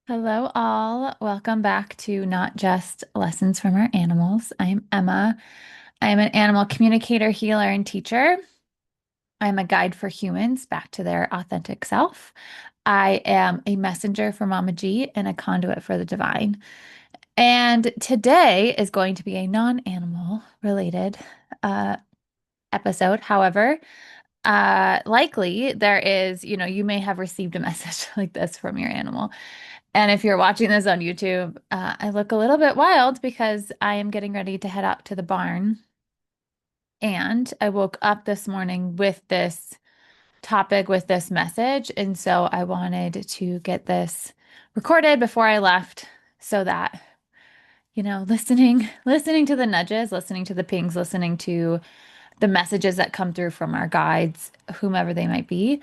Hello, all. Welcome back to Not Just Lessons from Our Animals. I'm Emma. I am an animal communicator, healer, and teacher. I'm a guide for humans back to their authentic self. I am a messenger for Mama G and a conduit for the divine. And today is going to be a non-animal related uh, episode. However, likely there is, you may have received a message like this from your animal. And if you're watching this on YouTube, I look a little bit wild because I am getting ready to head out to the barn. And I woke up this morning with this topic, with this message. And so I wanted to get this recorded before I left so that, listening to the nudges, listening to the pings, listening to the messages that come through from our guides, whomever they might be,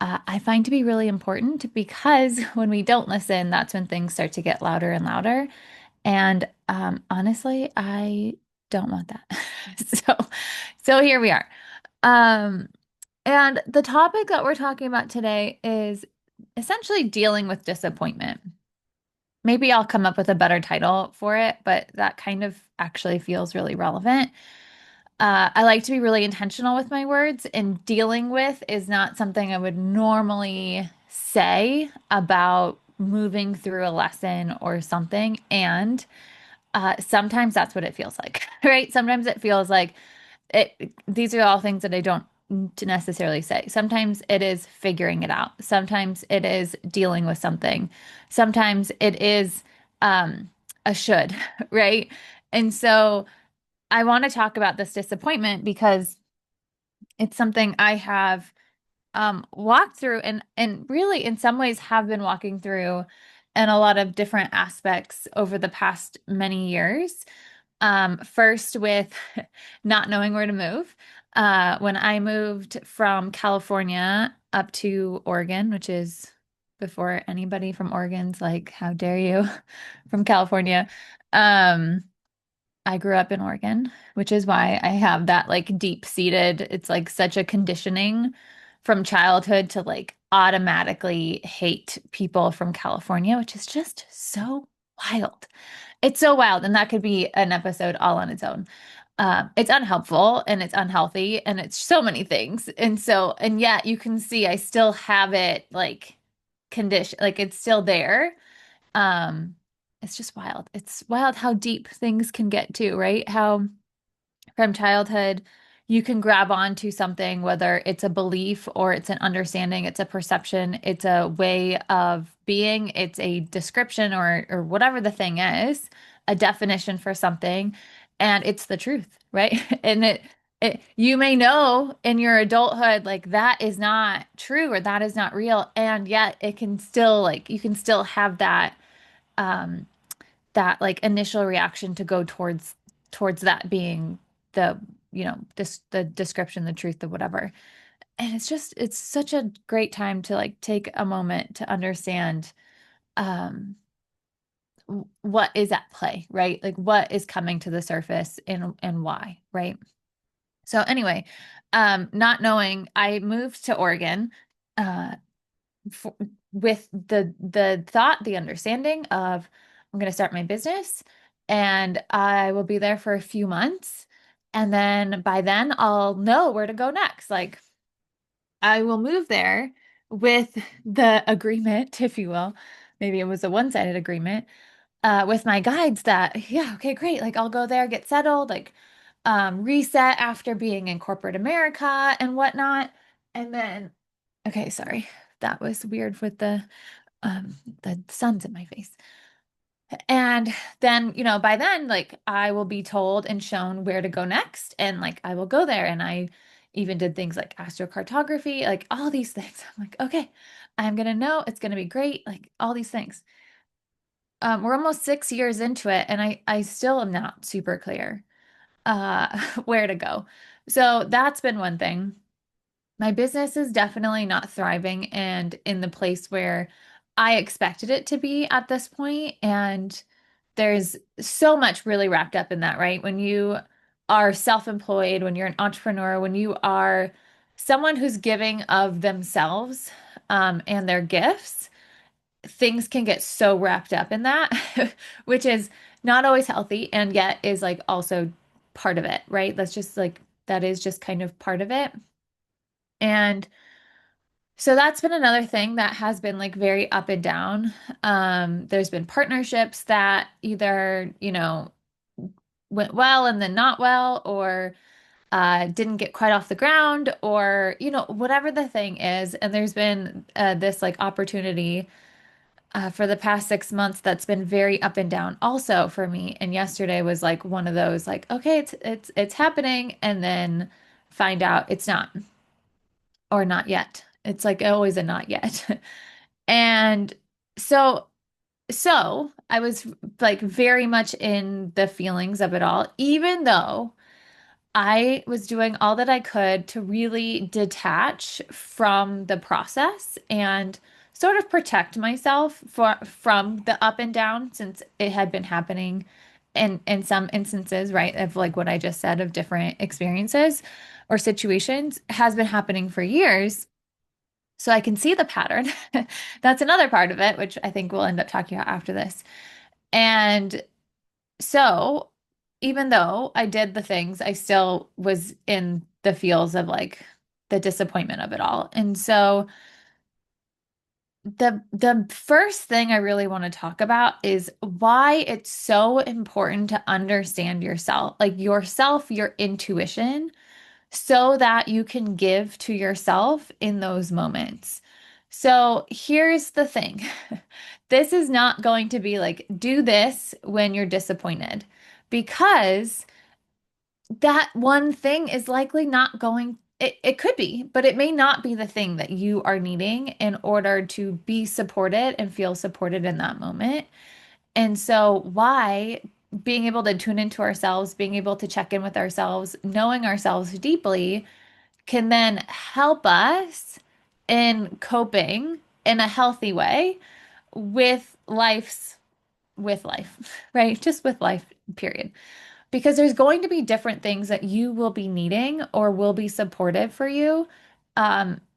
I find to be really important because when we don't listen, that's when things start to get louder and louder. And honestly, I don't want that. So, so here we are. Um, and the topic that we're talking about today is essentially dealing with disappointment. Maybe I'll come up with a better title for it, but that kind of actually feels really relevant. I like to be really intentional with my words, and dealing with is not something I would normally say about moving through a lesson or something. And sometimes that's what it feels like, right? Sometimes it feels like these are all things that I don't to necessarily say. Sometimes it is figuring it out. Sometimes it is dealing with something. Sometimes it is um, a should, right? And so I want to talk about this disappointment because it's something I have walked through and really in some ways have been walking through in a lot of different aspects over the past many years. First with not knowing where to move. When I moved from California up to Oregon, which is before anybody from Oregon's like, how dare you from California? Um, I grew up in Oregon, which is why I have that like deep-seated, it's like such a conditioning from childhood to like automatically hate people from California, which is just so wild. It's so wild, and that could be an episode all on its own. It's unhelpful and it's unhealthy and it's so many things. And so, and yet you can see I still have it like condition, like it's still there. Um, it's just wild. It's wild how deep things can get to, right? How from childhood you can grab onto something, whether it's a belief or it's an understanding, it's a perception, it's a way of being, it's a description or whatever the thing is, a definition for something, and it's the truth, right? And it you may know in your adulthood like that is not true or that is not real, and yet it can still like you can still have um that like initial reaction to go towards that being the this the description, the truth, the whatever. And it's such a great time to like take a moment to understand um what is at play, right? Like what is coming to the surface and why, right? So anyway, not knowing, I moved to Oregon uh for, with the thought, the understanding of I'm going to start my business and I will be there for a few months. And then by then I'll know where to go next. Like I will move there with the agreement, if you will. Maybe it was a one-sided agreement with my guides that, yeah, okay, great. Like I'll go there, get settled, like reset after being in corporate America and whatnot. And then, okay, sorry. That was weird with um the sun's in my face. And then, by then, like I will be told and shown where to go next. And like I will go there. And I even did things like astrocartography, like all these things. I'm like, okay, I'm gonna know it's gonna be great, like all these things. We're almost 6 years into it, and I still am not super clear where to go. So that's been one thing. My business is definitely not thriving and in the place where I expected it to be at this point. And there's so much really wrapped up in that, right? When you are self-employed, when you're an entrepreneur, when you are someone who's giving of themselves and their gifts, things can get so wrapped up in that, which is not always healthy and yet is like also part of it, right? That's just like, that is just kind of part of it. And so that's been another thing that has been like very up and down. There's been partnerships that either, went well and then not well, or didn't get quite off the ground, or, whatever the thing is. And there's been this like opportunity for the past 6 months that's been very up and down also for me. And yesterday was like one of those like, okay, it's happening, and then find out it's not, or not yet. It's like always a not yet. And so I was like very much in the feelings of it all, even though I was doing all that I could to really detach from the process and sort of protect myself from the up and down, since it had been happening in some instances, right, of like what I just said, of different experiences or situations, has been happening for years. So I can see the pattern. That's another part of it, which I think we'll end up talking about after this. And so, even though I did the things, I still was in the feels of like the disappointment of it all. And so, the first thing I really want to talk about is why it's so important to understand yourself, like yourself, your intuition, so that you can give to yourself in those moments. So here's the thing. This is not going to be like, do this when you're disappointed, because that one thing is likely not going, it could be, but it may not be the thing that you are needing in order to be supported and feel supported in that moment. And so, why being able to tune into ourselves, being able to check in with ourselves, knowing ourselves deeply can then help us in coping in a healthy way with life, right? Just with life, period. Because there's going to be different things that you will be needing or will be supportive for you,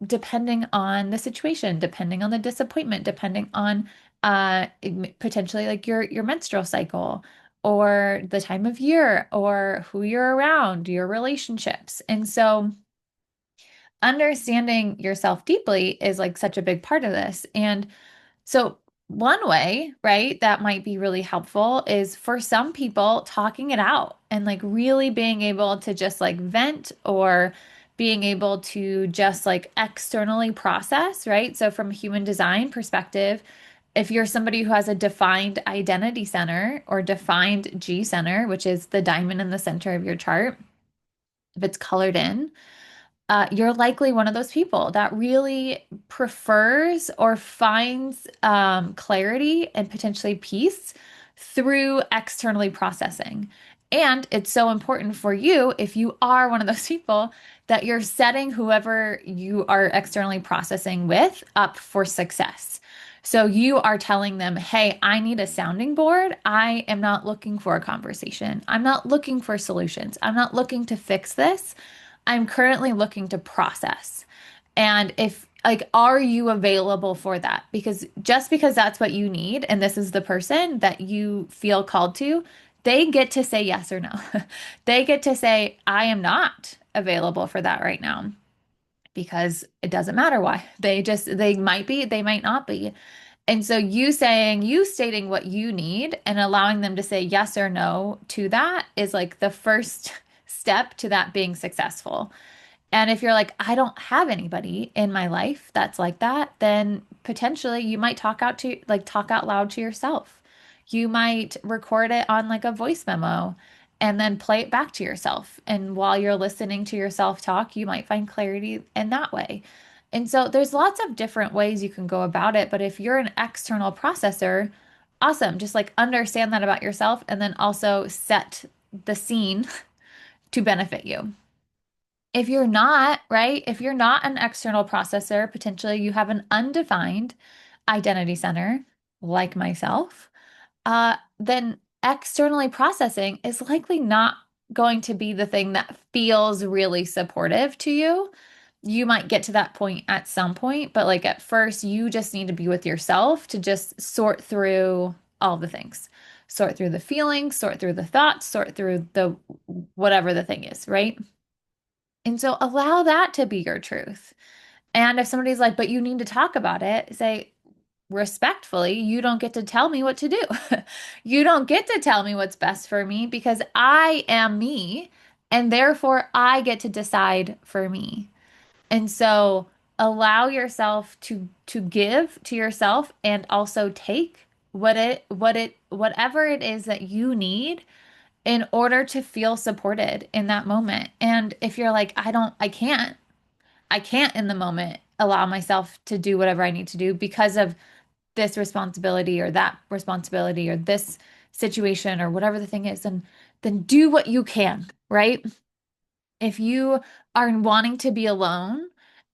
depending on the situation, depending on the disappointment, depending on potentially like your menstrual cycle, or the time of year, or who you're around, your relationships. And so understanding yourself deeply is like such a big part of this. And so, one way, right, that might be really helpful is for some people talking it out and like really being able to just like vent, or being able to just like externally process, right? So, from a human design perspective, if you're somebody who has a defined identity center or defined G center, which is the diamond in the center of your chart, if it's colored in, you're likely one of those people that really prefers or finds clarity and potentially peace through externally processing. And it's so important for you, if you are one of those people, that you're setting whoever you are externally processing with up for success. So you are telling them, hey, I need a sounding board. I am not looking for a conversation. I'm not looking for solutions. I'm not looking to fix this. I'm currently looking to process. And if like, are you available for that? Because just because that's what you need, and this is the person that you feel called to, they get to say yes or no. They get to say, I am not available for that right now, because it doesn't matter why. They might be, they might not be. And so you stating what you need and allowing them to say yes or no to that is like the first step to that being successful. And if you're like, I don't have anybody in my life that's like that, then potentially you might talk out loud to yourself. You might record it on like a voice memo and then play it back to yourself. And while you're listening to yourself talk, you might find clarity in that way. And so there's lots of different ways you can go about it. But if you're an external processor, awesome. Just like understand that about yourself, and then also set the scene to benefit you. If you're not, right? If you're not an external processor, potentially you have an undefined identity center, like myself, then externally processing is likely not going to be the thing that feels really supportive to you, you might get to that point at some point, but like at first, you just need to be with yourself to just sort through all the things, sort through the feelings, sort through the thoughts, sort through the whatever the thing is, right? And so allow that to be your truth. And if somebody's like, but you need to talk about it, say, respectfully, you don't get to tell me what to do. You don't get to tell me what's best for me because I am me, and therefore I get to decide for me. And so allow yourself to give to yourself and also take whatever it is that you need in order to feel supported in that moment. And if you're like, I can't in the moment allow myself to do whatever I need to do because of this responsibility or that responsibility or this situation or whatever the thing is, then do what you can, right? If you are wanting to be alone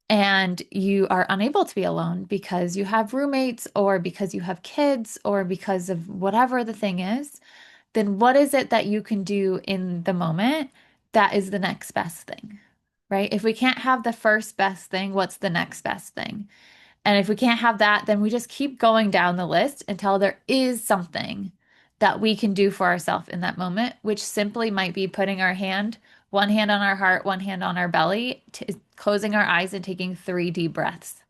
and you are unable to be alone because you have roommates or because you have kids or because of whatever the thing is, then what is it that you can do in the moment that is the next best thing, right? If we can't have the first best thing, what's the next best thing? And if we can't have that, then we just keep going down the list until there is something that we can do for ourselves in that moment, which simply might be putting one hand on our heart, one hand on our belly, closing our eyes and taking 3 deep breaths.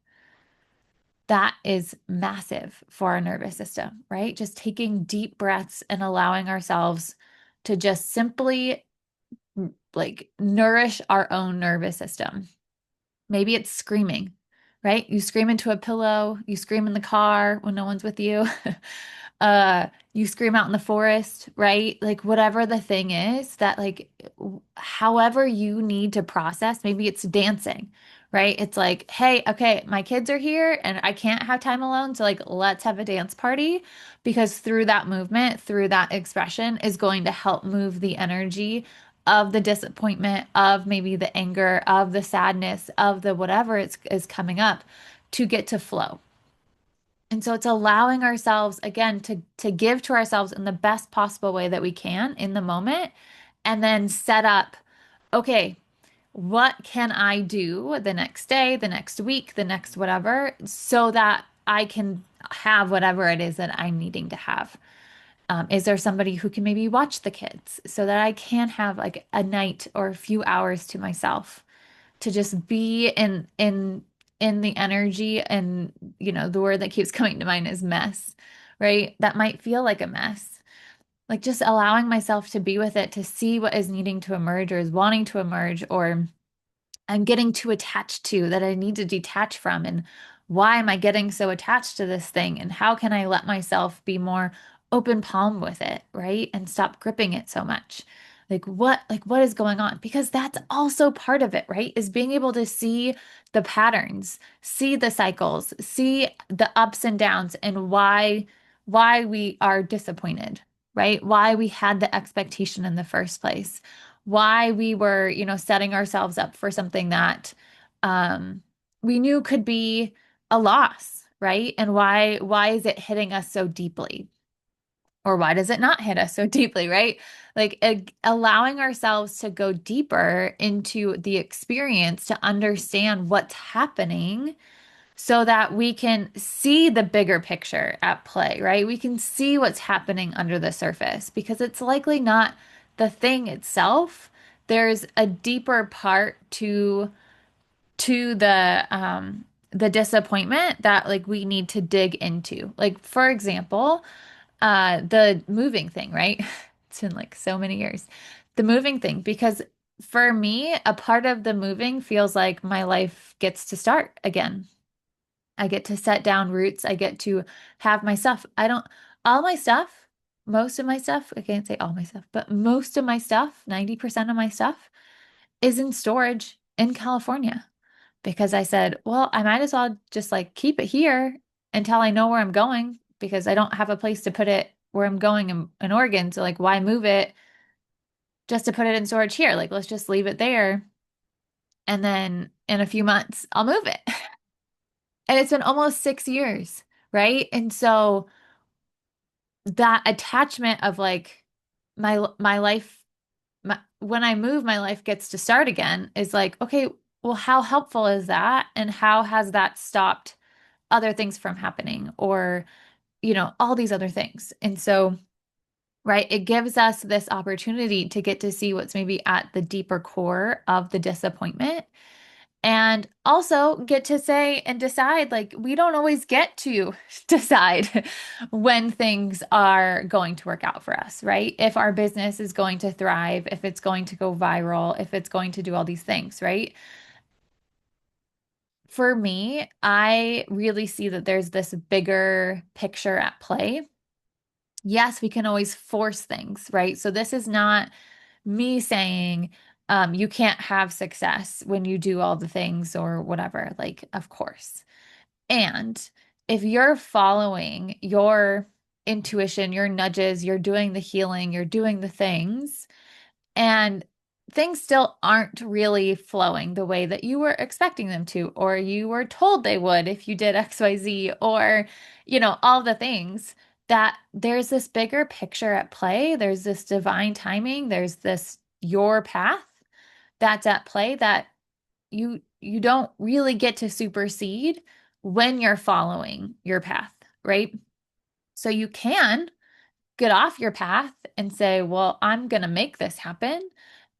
That is massive for our nervous system, right? Just taking deep breaths and allowing ourselves to just simply like nourish our own nervous system. Maybe it's screaming, right? You scream into a pillow, you scream in the car when no one's with you. You scream out in the forest, right? Like whatever the thing is that like however you need to process, maybe it's dancing, right? It's like, hey, okay, my kids are here and I can't have time alone, so like let's have a dance party because through that movement, through that expression is going to help move the energy of the disappointment, of maybe the anger, of the sadness, of the whatever is coming up to get to flow. And so it's allowing ourselves again to give to ourselves in the best possible way that we can in the moment and then set up, okay, what can I do the next day, the next week, the next whatever, so that I can have whatever it is that I'm needing to have. Is there somebody who can maybe watch the kids so that I can have like a night or a few hours to myself to just be in the energy and the word that keeps coming to mind is mess, right? That might feel like a mess. Like just allowing myself to be with it, to see what is needing to emerge or is wanting to emerge or I'm getting too attached to that I need to detach from. And why am I getting so attached to this thing? And how can I let myself be more open palm with it, right? And stop gripping it so much. Like what is going on? Because that's also part of it, right? Is being able to see the patterns, see the cycles, see the ups and downs and why we are disappointed, right? Why we had the expectation in the first place why we were, setting ourselves up for something that um, we knew could be a loss, right? And why is it hitting us so deeply? Or why does it not hit us so deeply, right? Like allowing ourselves to go deeper into the experience to understand what's happening so that we can see the bigger picture at play, right? We can see what's happening under the surface because it's likely not the thing itself. There's a deeper part to the disappointment that like we need to dig into. Like for example, the moving thing, right? It's been like so many years. The moving thing because for me, a part of the moving feels like my life gets to start again. I get to set down roots. I get to have my stuff. I don't, all my stuff, most of my stuff, I can't say all my stuff, but most of my stuff, 90% of my stuff is in storage in California because I said, well, I might as well just like keep it here until I know where I'm going because I don't have a place to put it where I'm going in Oregon. So, like, why move it just to put it in storage here? Like, let's just leave it there. And then in a few months, I'll move it. And it's been almost 6 years, right? And so that attachment of like my life, when I move, my life gets to start again is like, okay, well, how helpful is that? And how has that stopped other things from happening? Or, all these other things. And so, right, it gives us this opportunity to get to see what's maybe at the deeper core of the disappointment. And also get to say and decide, like, we don't always get to decide when things are going to work out for us, right? If our business is going to thrive, if it's going to go viral, if it's going to do all these things, right? For me, I really see that there's this bigger picture at play. Yes, we can always force things, right? So this is not me saying you can't have success when you do all the things or whatever. Like, of course. And if you're following your intuition, your nudges, you're doing the healing, you're doing the things, and things still aren't really flowing the way that you were expecting them to, or you were told they would if you did XYZ, or, all the things, that there's this bigger picture at play. There's this divine timing. There's this your path that's at play that you don't really get to supersede when you're following your path, right? So you can get off your path and say, well, I'm going to make this happen.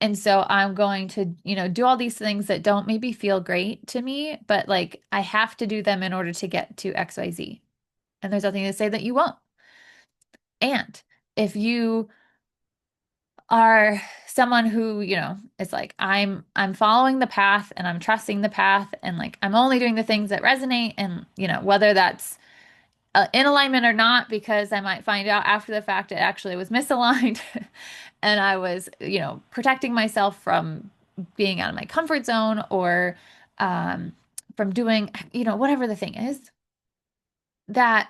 And so I'm going to, do all these things that don't maybe feel great to me, but like I have to do them in order to get to XYZ. And there's nothing to say that you won't. And if you are someone who, is like, I'm following the path and I'm trusting the path and like I'm only doing the things that resonate, and, whether that's in alignment or not, because I might find out after the fact it actually was misaligned and I was, protecting myself from being out of my comfort zone, or um, from doing, whatever the thing is, that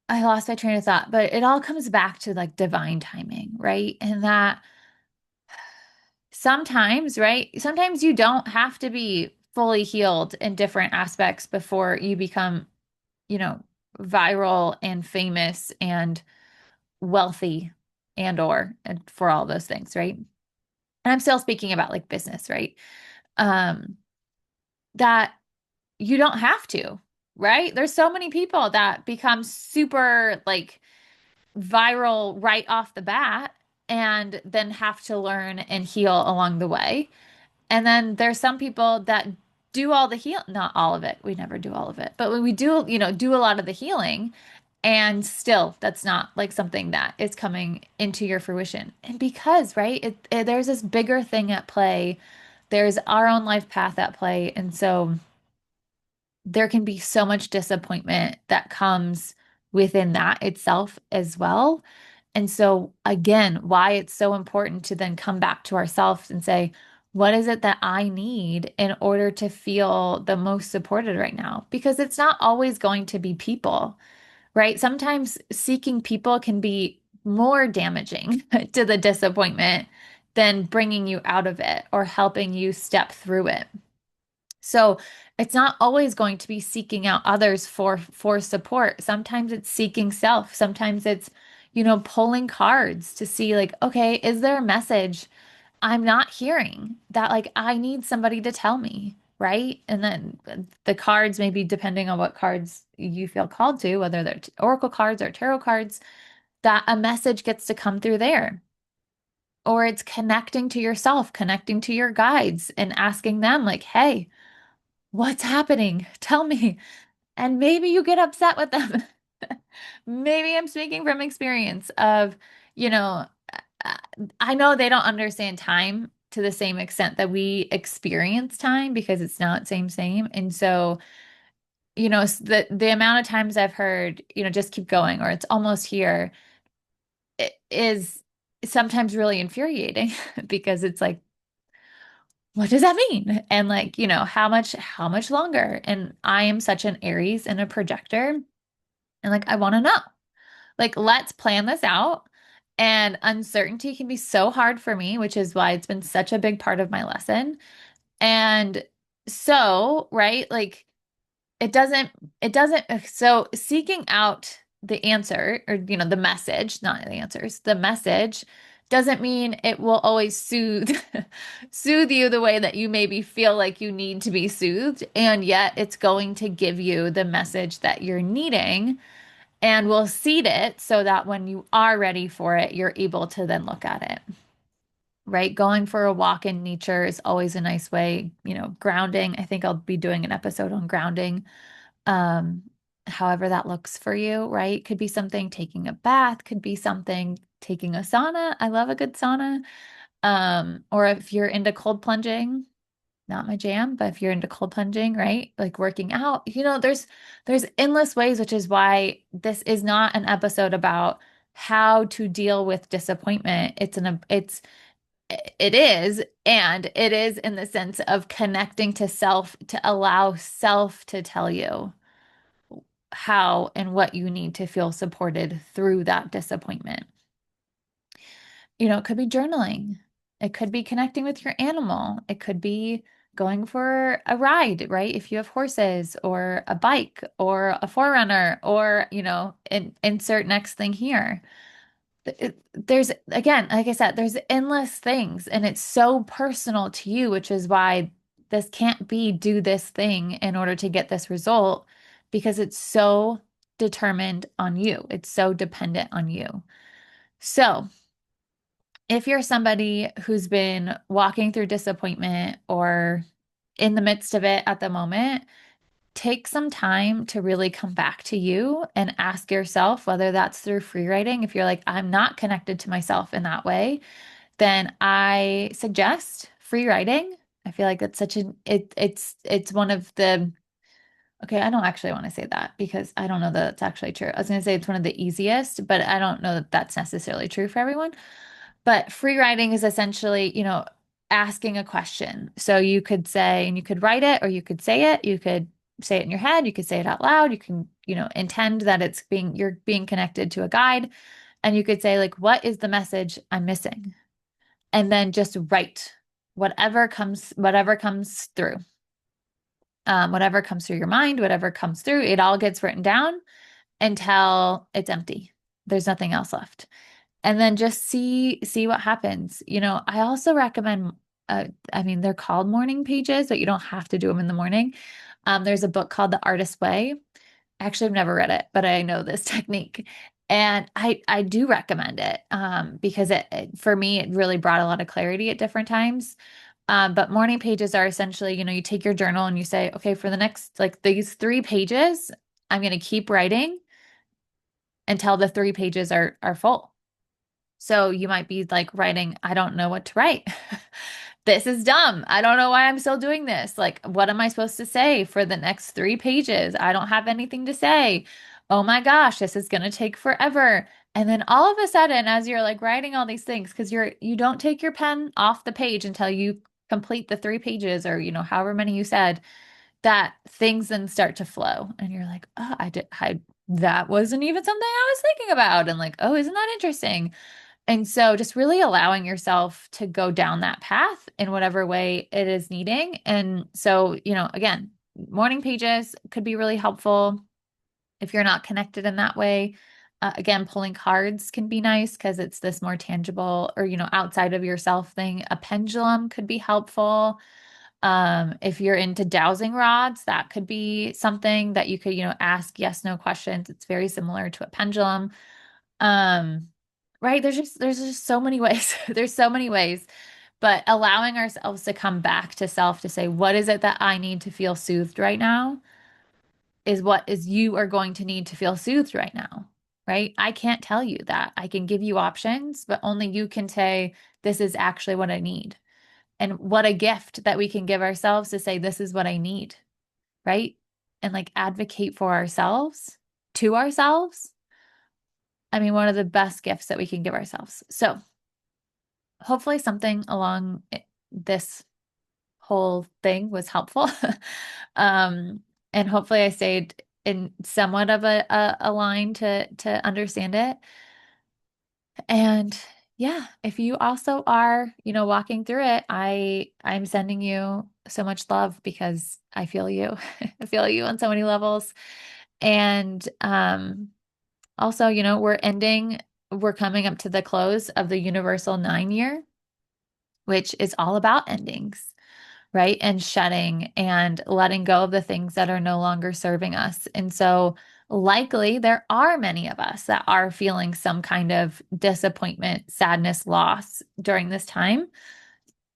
I lost my train of thought. But it all comes back to like divine timing, right? And that sometimes, right? Sometimes you don't have to be fully healed in different aspects before you become, you know, viral and famous and wealthy and for all those things, right? And I'm still speaking about like business, right? Um, that you don't have to, right? There's so many people that become super like viral right off the bat and then have to learn and heal along the way. And then there's some people that do all the heal, not all of it. We never do all of it. But when we do, do a lot of the healing, and still that's not like something that is coming into your fruition. And because, right, there's this bigger thing at play. There's our own life path at play. And so there can be so much disappointment that comes within that itself as well. And so, again, why it's so important to then come back to ourselves and say, what is it that I need in order to feel the most supported right now? Because it's not always going to be people, right? Sometimes seeking people can be more damaging to the disappointment than bringing you out of it or helping you step through it. So it's not always going to be seeking out others for support. Sometimes it's seeking self. Sometimes it's, pulling cards to see like, okay, is there a message I'm not hearing that like I need somebody to tell me, right? And then the cards, maybe depending on what cards you feel called to, whether they're oracle cards or tarot cards, that a message gets to come through there. Or it's connecting to yourself, connecting to your guides and asking them like, hey, what's happening? Tell me. And maybe you get upset with them. Maybe I'm speaking from experience of, you know, uh, I know they don't understand time to the same extent that we experience time because it's not same. And so, the amount of times I've heard, just keep going or it's almost here is sometimes really infuriating because it's like, what does that mean? And like, how much longer? And I am such an Aries and a projector. And like, I want to know. Like, let's plan this out. And uncertainty can be so hard for me, which is why it's been such a big part of my lesson. And so, right, like it doesn't, so seeking out the answer or, the message, not the answers, the message Doesn't mean it will always soothe soothe you the way that you maybe feel like you need to be soothed, and yet it's going to give you the message that you're needing and will seed it so that when you are ready for it, you're able to then look at it. Right? Going for a walk in nature is always a nice way, grounding. I think I'll be doing an episode on grounding. Um, However that looks for you, right? Could be something taking a bath, could be something taking a sauna. I love a good sauna. Or if you're into cold plunging, not my jam, but if you're into cold plunging, right? Like working out, there's endless ways, which is why this is not an episode about how to deal with disappointment. It is, and it is in the sense of connecting to self to allow self to tell you how and what you need to feel supported through that disappointment. It could be journaling. It could be connecting with your animal. It could be going for a ride, right? If you have horses or a bike or a forerunner or, insert next thing here. There's, again, like I said, there's endless things and it's so personal to you, which is why this can't be do this thing in order to get this result because it's so determined on you. It's so dependent on you. So, if you're somebody who's been walking through disappointment or in the midst of it at the moment, take some time to really come back to you and ask yourself whether that's through free writing. If you're like, I'm not connected to myself in that way, then I suggest free writing. I feel like it's such it's one of the okay, I don't actually want to say that because I don't know that it's actually true. I was going to say it's one of the easiest, but I don't know that that's necessarily true for everyone. But free writing is essentially, asking a question. So you could say, and you could write it or you could say it. You could say it in your head. You could say it out loud. You can, intend that you're being connected to a guide. And you could say, like, what is the message I'm missing? And then just write whatever comes through. Whatever comes through your mind, whatever comes through, it all gets written down until it's empty. There's nothing else left. And then just see what happens. I also recommend I mean they're called morning pages, but you don't have to do them in the morning. There's a book called The Artist's Way. Actually, I've never read it, but I know this technique. And I do recommend it because for me it really brought a lot of clarity at different times. But morning pages are essentially, you take your journal and you say, okay, for the next like these 3 pages, I'm going to keep writing until the 3 pages are full. So you might be like writing, I don't know what to write. This is dumb. I don't know why I'm still doing this. Like, what am I supposed to say for the next 3 pages? I don't have anything to say. Oh my gosh, this is going to take forever. And then all of a sudden, as you're like writing all these things, because you don't take your pen off the page until you complete the 3 pages or, however many you said, that things then start to flow. And you're like, oh, that wasn't even something I was thinking about. And like, oh, isn't that interesting? And so just really allowing yourself to go down that path in whatever way it is needing. And so, again, morning pages could be really helpful if you're not connected in that way. Again, pulling cards can be nice because it's this more tangible or, outside of yourself thing. A pendulum could be helpful. If you're into dowsing rods, that could be something that you could, ask yes, no questions. It's very similar to a pendulum. Um, right. There's just so many ways. There's so many ways, but allowing ourselves to come back to self to say, what is it that I need to feel soothed right now is what is you are going to need to feel soothed right now. Right. I can't tell you that. I can give you options, but only you can say, this is actually what I need. And what a gift that we can give ourselves to say, this is what I need. Right. And like advocate for ourselves to ourselves. I mean, one of the best gifts that we can give ourselves. So, hopefully, something along this whole thing was helpful. um, and hopefully, I stayed in somewhat of a line to understand it. And yeah, if you also are, walking through it, I'm sending you so much love because I feel you. I feel you on so many levels. And also, we're ending we're coming up to the close of the universal 9 year, which is all about endings, right? And shedding and letting go of the things that are no longer serving us. And so, likely, there are many of us that are feeling some kind of disappointment, sadness, loss during this time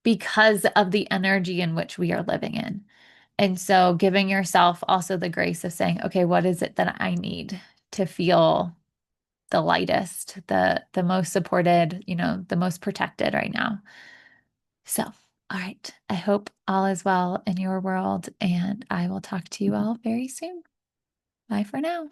because of the energy in which we are living in. And so, giving yourself also the grace of saying, okay, what is it that I need to feel the lightest, the most supported, the most protected right now? So, all right. I hope all is well in your world, and I will talk to you all very soon. Bye for now.